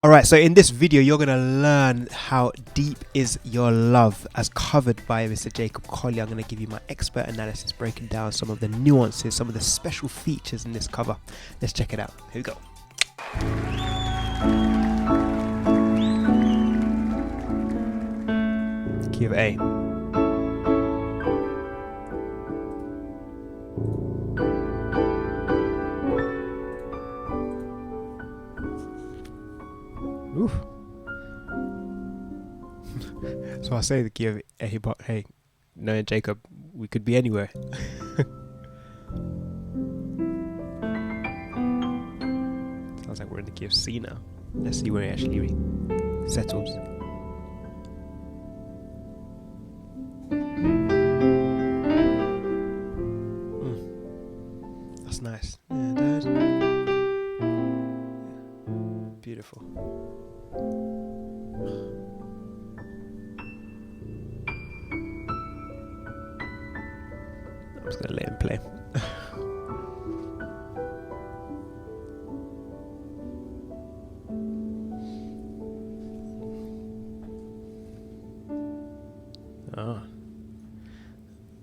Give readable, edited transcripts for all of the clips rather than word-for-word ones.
Alright, so in this video you're going to learn how deep is your love as covered by Mr. Jacob Collier. I'm going to give you my expert analysis breaking down some of the nuances, some of the special features in this cover. Let's check it out. Here we go. Key of A. Oof. So I say the key of A, but hey, knowing Jacob, we could be anywhere. Sounds like we're in the key of C now. Let's see where it actually settles. That's nice. Yeah, that. Beautiful. I'm just gonna let him play.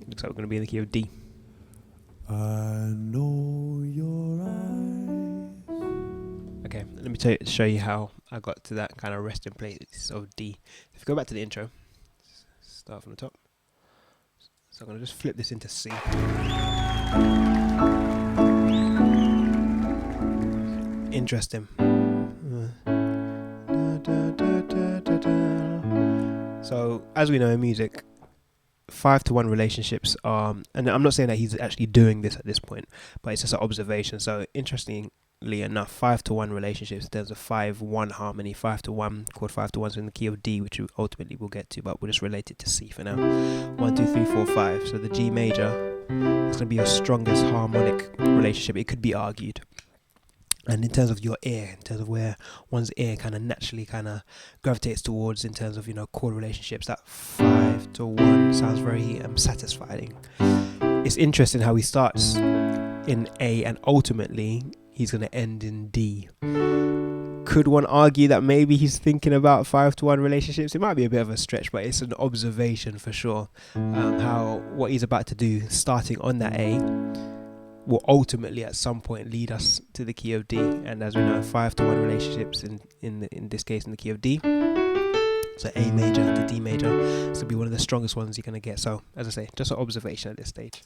Looks like we're gonna be in the key of D. I know your eyes. Okay, let me show you how I got to that kind of resting place of D. If you go back to the intro, start from the top. So I'm going to just flip this into C. Interesting. So, as we know in music, 5-to-1 relationships are, and I'm not saying that he's actually doing this at this point, but it's just an observation. So, interestingly enough, 5-to-1 relationships, there's a 5-1 harmony, 5-to-1, chord 5-to-1 in the key of D, which we ultimately will get to, but we'll just relate it to C for now. 1, 2, 3, 4, 5. So the G major is going to be your strongest harmonic relationship, it could be argued. And in terms of your ear, in terms of where one's ear kind of naturally kind of gravitates towards in terms of, you know, chord relationships, that 5-to-1 sounds very satisfying. It's interesting how he starts in A and ultimately he's going to end in D. Could one argue that maybe he's thinking about 5-to-1 relationships? It might be a bit of a stretch, but it's an observation for sure. How what he's about to do, starting on that A, will ultimately at some point lead us to the key of D. And as we know, 5-to-1 relationships in this case in the key of D. So A major to D major, this will be one of the strongest ones you're going to get. So as I say, just an observation at this stage.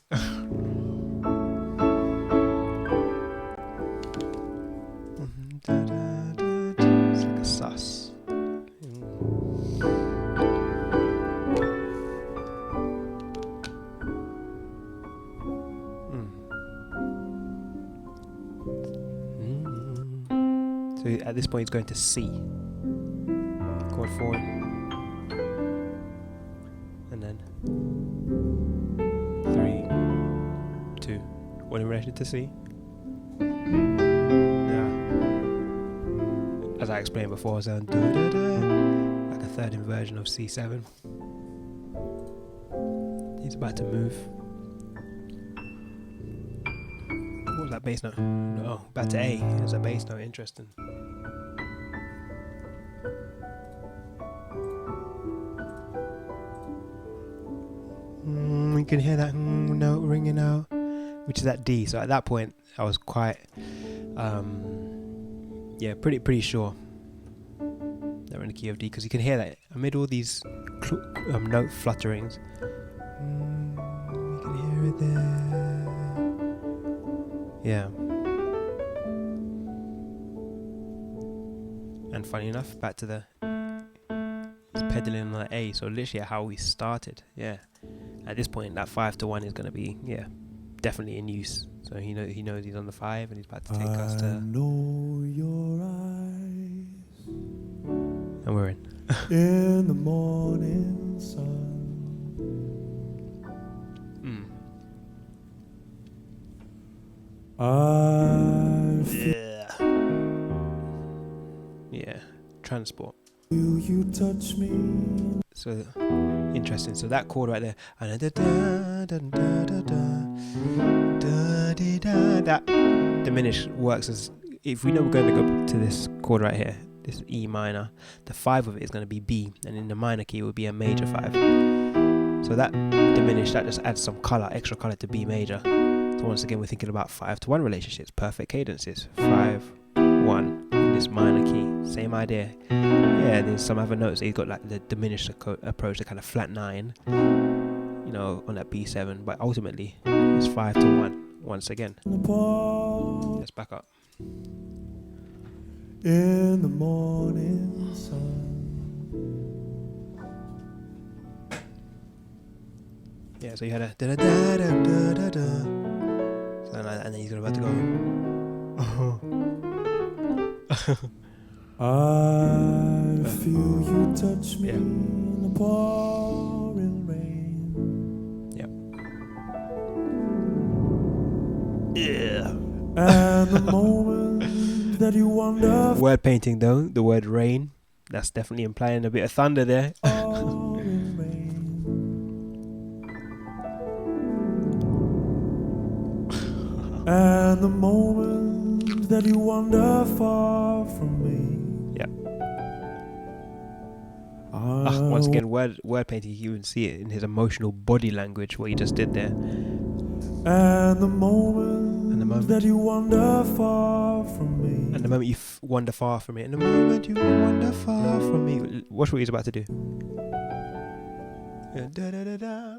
It's like a sus. So at this point he's going to C. Chord 4. And then 3, 2. What in relation to C? As I explained before, so like a third inversion of C7. He's about to move. What was that bass note? No, back to A. There's a bass note. Interesting. You can hear that note ringing out, which is that D. So at that point, I was quite. Yeah, pretty sure they're in the key of D because you can hear that amid all these note flutterings. You can hear it there. Yeah. And funny enough, back to the he's pedaling on the A, so literally how we started. Yeah. At this point, that 5-to-1 is going to be definitely in use. So he knows he's on the 5 and he's about to take us to. I know your eyes. And we're in. In the morning sun. Yeah. Transport. You touch me. So interesting. So that chord right there. That diminished works as, if we know we're going to go to this chord right here, This is E minor. The 5 of it is going to be B, and in the minor key it would be a major 5. So that diminished, that just adds some color, extra color to B major. So once again, we're thinking about 5-to-1 relationships, perfect cadences. 5-1 in this minor key, same idea. Yeah, there's some other notes. He's got like the diminished approach, the kind of flat 9, you know, on that B7. But ultimately, it's 5-to-1 once again. Let's back up. In the morning sun. Yeah, so you had a da da da da da da da, something like that, and then he's about to go. I feel you touch me in the pouring rain. Yeah. And the moment that you wander. Word painting though, the word rain, that's definitely implying a bit of thunder there. And the moment that you wander far from me. Yep. Once again, word painting, you can see it in his emotional body language, what he just did there. And the moment that you wander far from me. And the moment you wander far from me. And the moment you wander far from me. Watch what he's about to do. Da, da, da, da.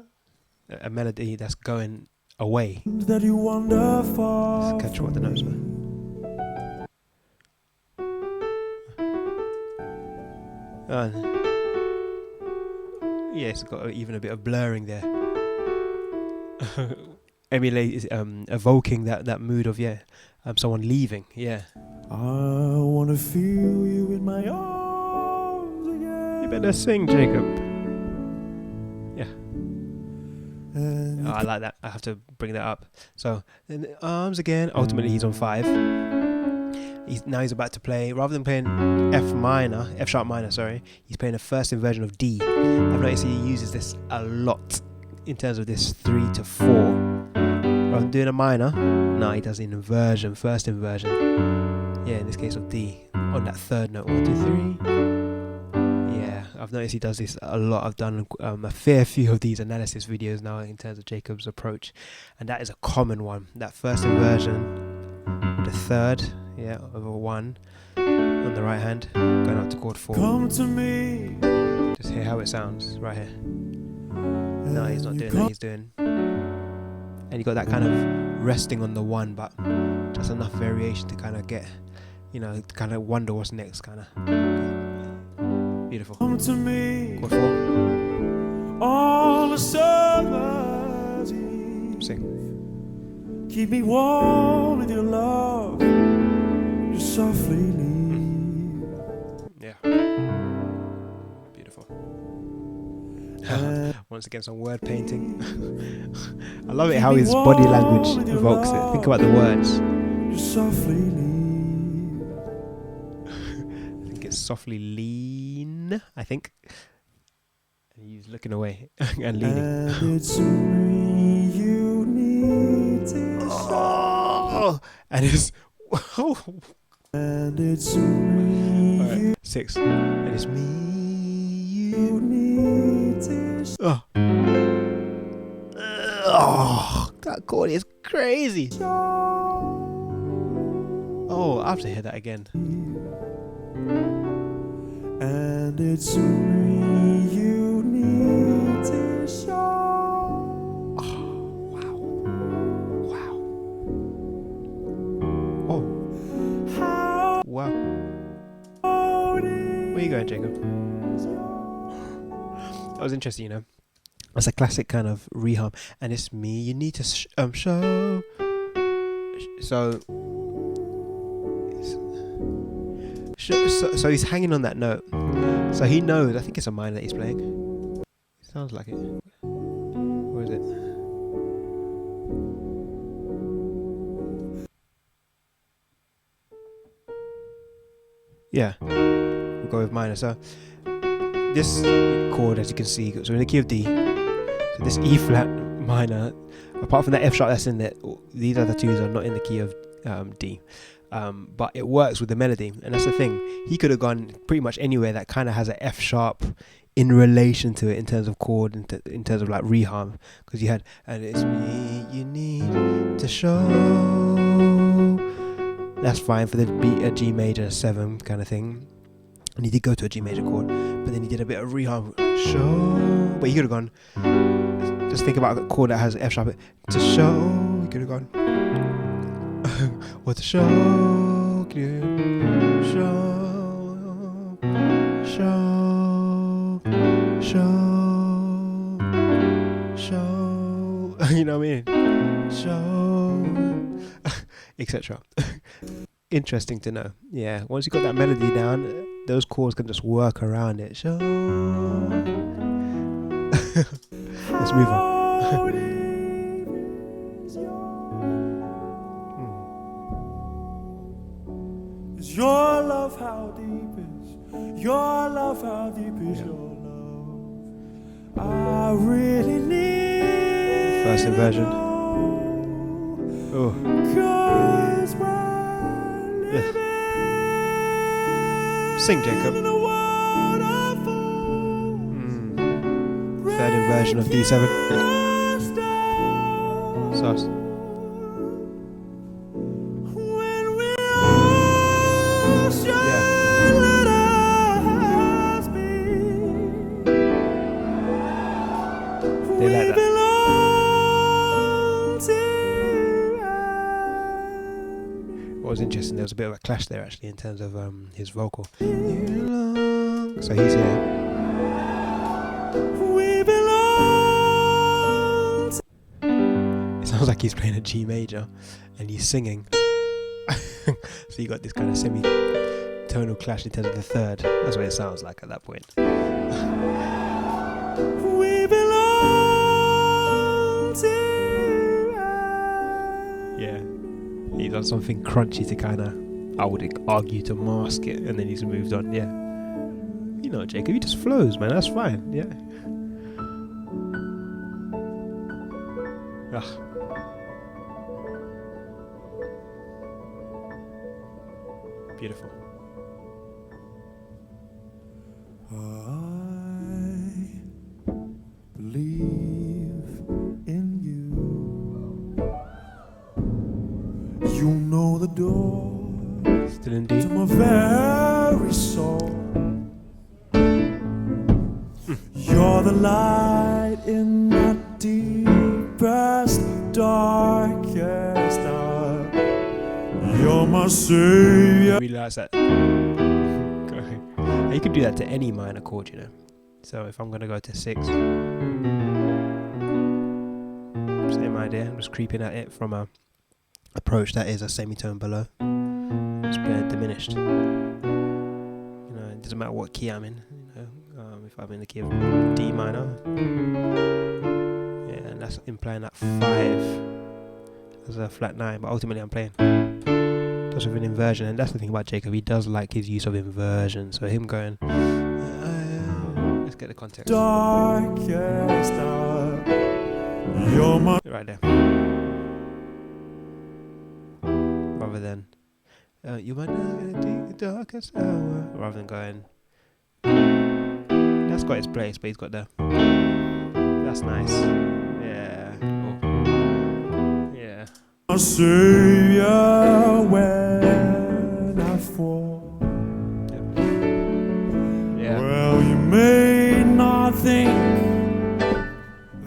A melody that's going away. That you wander far. Let's catch what the notes were. Yeah, it's got even a bit of blurring there. Emulate, evoking that mood of someone leaving. Yeah. I wanna feel you in my arms again. You better sing, Jacob. Yeah. I like that. I have to bring that up. So, in the arms again. Ultimately, he's on 5. Now he's about to play, rather than playing F sharp minor, sorry, he's playing a first inversion of D. I've noticed he uses this a lot in terms of this 3-4. Rather than doing a minor, no, he does an inversion, first inversion. Yeah, in this case of D, on that third note. 1, 2, 3. Yeah, I've noticed he does this a lot. I've done a fair few of these analysis videos now in terms of Jacob's approach, and that is a common one. That first inversion, the third, over 1 on the right hand, going up to chord 4. Come to me. Just hear how it sounds right here. No, he's not doing that. He's doing, and you got that kind of resting on the 1, but just enough variation to kind of get, kind of wonder what's next, kind of. Beautiful. Come to me. Chord 4. On a summer's eve. Sing. Keep me warm with your love. You softly leave. Yeah. Beautiful. Once again, some word painting. I love it how his body language evokes it. Think about the words. You softly leave. I think it's softly lean, I think. And he's looking away and leaning. And it's me you need to show. And it's... And it's me. All right, 6. And it's me you need to show. That chord is crazy. Oh, I have to hear that again. And it's me you need to show. Wow. Oh. Wow. Where are you going, Jacob? That was interesting, It's a classic kind of reharm, and it's me you need to show. So he's hanging on that note. So he knows. I think it's a minor that he's playing. It sounds like it. Or is it? Yeah, we'll go with minor. So this chord, as you can see, so in the key of D. So this E flat minor, apart from that F sharp that's in there, these other twos are not in the key of D. but it works with the melody, and that's the thing. He could have gone pretty much anywhere that kind of has an F sharp in relation to it in terms of chord, in terms of like reharm, because you had, and it's me you need to show. That's fine for the a G major 7 kind of thing, and he did go to a G major chord, but then he did a bit of reharm, show. But he could have gone, just think about a chord that has F sharp, to show. He could have gone, what to show, show, you know what I mean? Show, etc. Interesting to know. Yeah, once you got that melody down, those chords can just work around it. Show. Let's move on. Is your love how deep is your love? How deep is your love? I really need first inversion. Oh. Yeah. Sing, Jacob. Third inversion of D7. Sus. They like that. What was interesting, there was a bit of a clash there actually in terms of his vocal. So he's here. It sounds like he's playing a G major and he's singing. So you got this kind of semi-tonal clash in terms of the third. That's what it sounds like at that point. Yeah, he's done something crunchy to kind of, I would argue, to mask it, and then he's moved on. Yeah, you know, Jacob, he just flows, man. That's fine. Yeah. Ugh. Beautiful. I believe in you. You know the door Still in D. to my very soul. You're the light in my deepest, darkest hour. You're my savior. Really likes that. You could do that to any minor chord, you know. So if I'm going to go to 6, same idea. I'm just creeping at it from a approach that is a semitone below. Just play diminished. You know, it doesn't matter what key I'm in. You know, if I'm in the key of D minor, yeah, and that's implying that 5 as a flat 9. But ultimately, I'm playing just with an inversion, and that's the thing about Jacob. He does like his use of inversion. So him going, let's get the context. Darkest hour. You're my Right there. Rather than you might not gonna take the darkest hour. Rather than going, that's got its place, but he's got the. That's nice. Yeah. Oh. Yeah. my savior when I fall. Yeah. Well, you may not think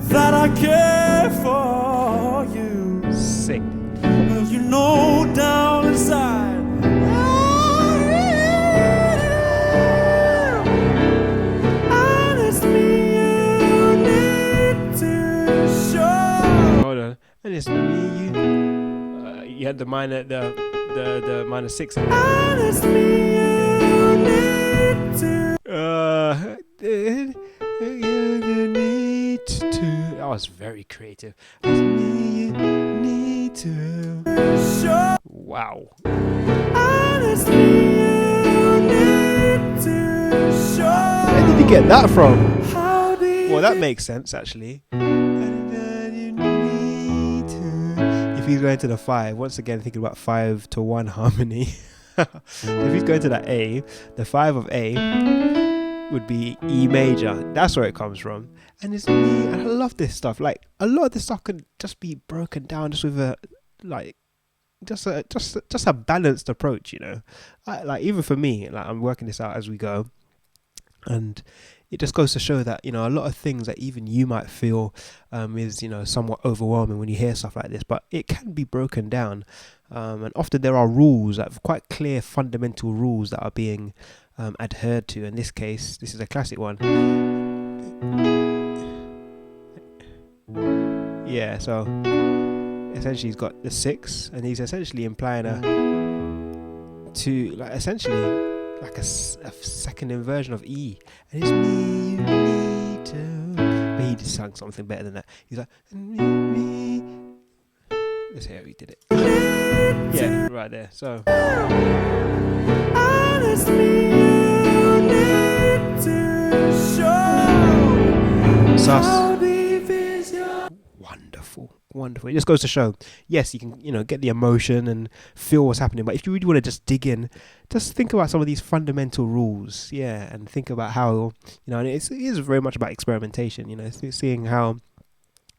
that I care for you. Sick. Well, you know down inside and it's me you need to show. Hold on. And it's me. You had the minor, the minor 6. And it's me you need to. You need to. That was very creative. It's me you need to. Show. Wow. And it's me you need to show. Where did you get that from? How deep Well, that makes sense actually. You he's going to the 5, once again thinking about 5 to 1 harmony. So if he's going to that A, the 5 of A would be E major. That's where it comes from. And it's me, and I love this stuff. Like, a lot of this stuff can just be broken down just with a, like, just a balanced approach, you know. Like, even for me, like, I'm working this out as we go, and it just goes to show that, you know, a lot of things that even you might feel is, you know, somewhat overwhelming when you hear stuff like this, but it can be broken down. And often there are rules, that quite clear fundamental rules that are being adhered to. In this case, this is a classic one. Yeah, so essentially he's got the 6, and he's essentially implying like a second inversion of E, and it's me you need to, but he just sang something better than that. He's like, me. Let's hear how he did it. Yeah, right there. So honestly, you need to show sus. Wonderful. It just goes to show, yes, you can, you know, get the emotion and feel what's happening, but if you really want to just dig in, just think about some of these fundamental rules, yeah, and think about how, you know, and it is very much about experimentation, you know, seeing how,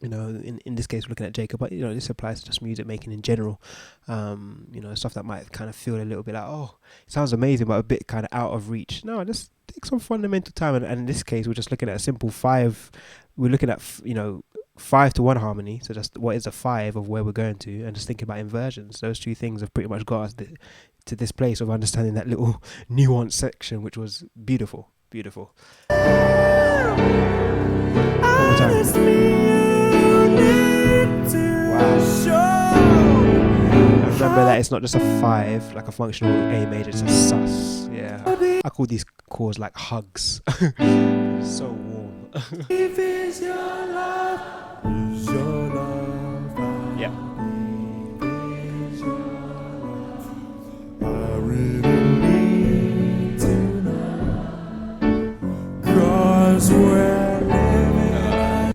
you know, in this case we're looking at Jacob, but, you know, this applies to just music making in general, you know, stuff that might kind of feel a little bit like, oh, it sounds amazing, but a bit kind of out of reach. No, just take some fundamental time, and in this case we're just looking at a simple 5, we're looking at, you know, 5 to 1 harmony, so just what is a 5 of where we're going to, and just thinking about inversions. Those two things have pretty much got us to this place of understanding that little nuance section, which was beautiful. One more time. Wow. And remember that it's not just a 5 like a functional A major, it's a sus. Yeah, I call these chords like hugs. So warm. If it's your love, is your love. Yeah. I really need to know, 'cause we're living.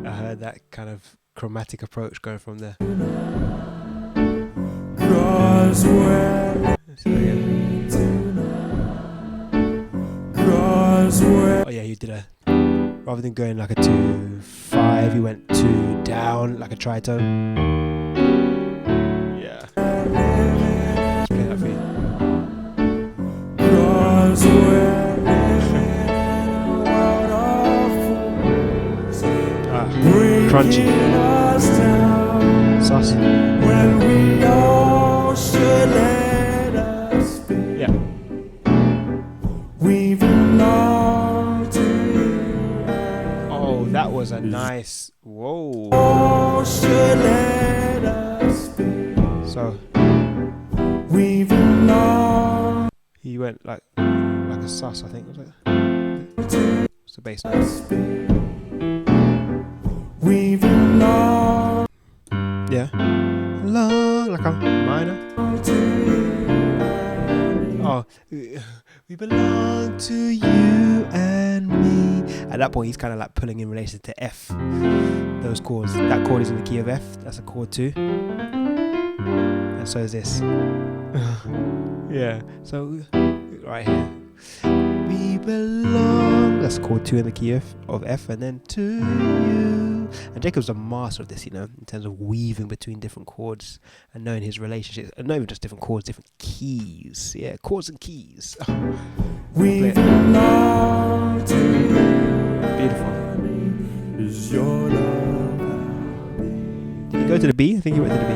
I heard that kind of chromatic approach going from there. 'Cause we're living to know, 'cause we're. Oh yeah, you did a. Rather than going like a 2-5, he went 2 down like a tritone. Yeah. Let's play that for you. Crunchy. Sus. When we all should let us be. Yeah. We belong to you. Oh, that was a nice. Whoa. All should let us be. So we belong. He went like a sus, I think, was it? What's the bass note? We belong. Yeah. Long like a minor. Oh, we belong to you and me. At that point, he's kind of like pulling in relation to F. Those chords. That chord is in the key of F. That's a chord 2. And so is this. Yeah. So right here. We belong. That's chord 2 in the key of F, and then to you. And Jacob's a master of this, you know, in terms of weaving between different chords and knowing his relationships, and not even just different chords, different keys. Yeah, chords and keys. We belong to you. Beautiful. Is your love. Did he go to the B? I think he went to the B.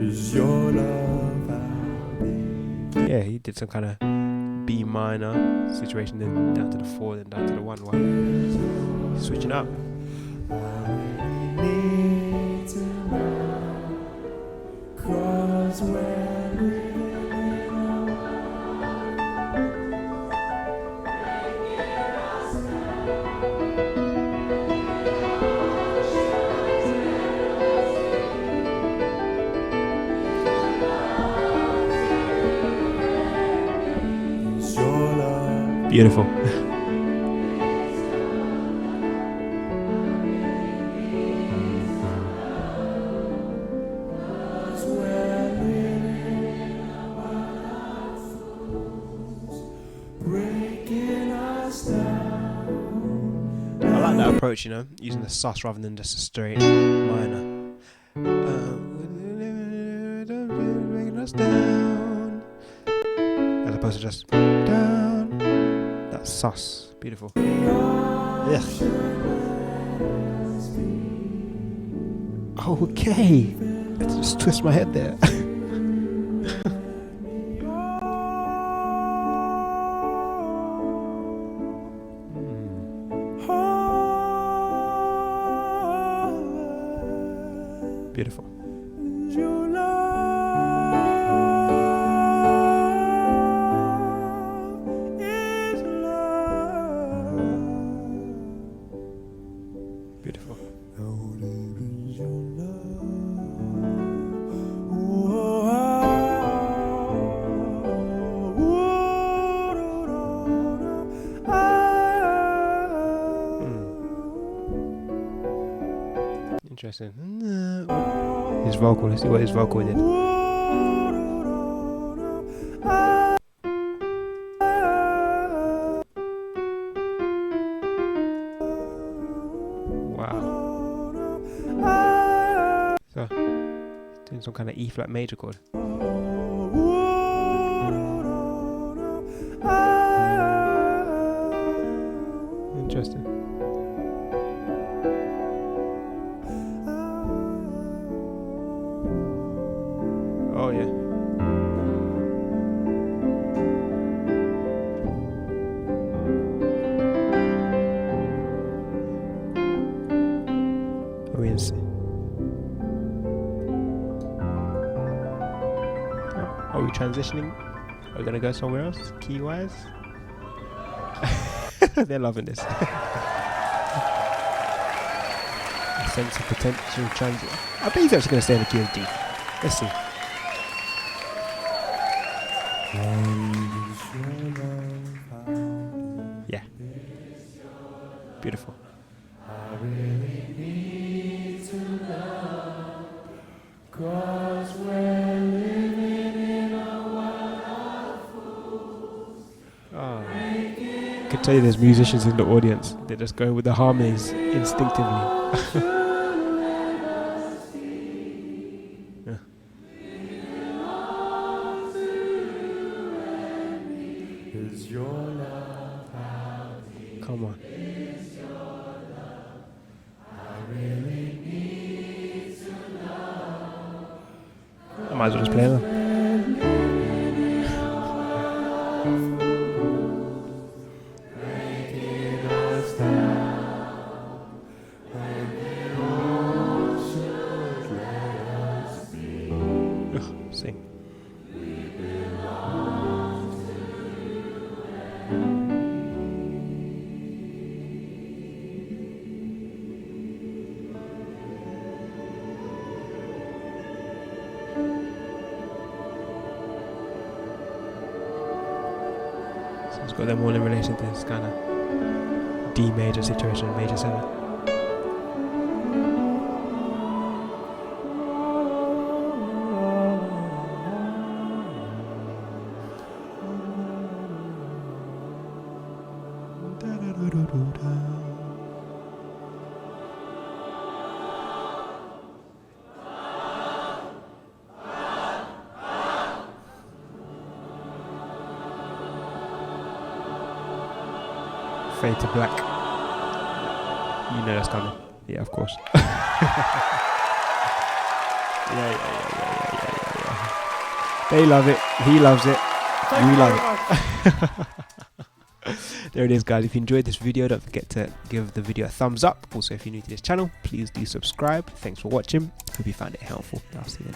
Is your love. Yeah, he did some kind of B minor situation, then down to the 4, then down to the 1. Wow. Switching up. I need to know, 'cause we're living in a world. Beautiful. like that approach, you know, using the sus rather than just a straight minor. Bringing us down, as opposed to just down. That's sus. Beautiful. Yeah. Okay. Let's just twist my head there. Beautiful. Beautiful. Interesting. His vocal, let's see what his vocal did. Wow. So, doing some kind of E flat major chord. Interesting. Oh yeah. Are we in C? Are we transitioning? Are we gonna go somewhere else, key wise? They're loving this. A sense of potential transit. I bet he's actually gonna stay in the key of D. Let's see. Yeah. Beautiful. I really need to love, 'cause we're living in a world of fools. Oh. I can tell you there's musicians in the audience. They're just going with the harmonies instinctively. Yeah. Is your love how deep? Come on. Is your love? I really need to love. I might as well just play them. Breaking us down when we all should let us be. Ugh, sing. We belong to you and So it's got them all in relation to this kind of D major situation, major 7. Fade to black. You know that's coming. Yeah, of course. Yeah. They love it. He loves it. We love it. There it is, guys. If you enjoyed this video, don't forget to give the video a thumbs up. Also, if you're new to this channel, please do subscribe. Thanks for watching. Hope you found it helpful. I'll see you next time.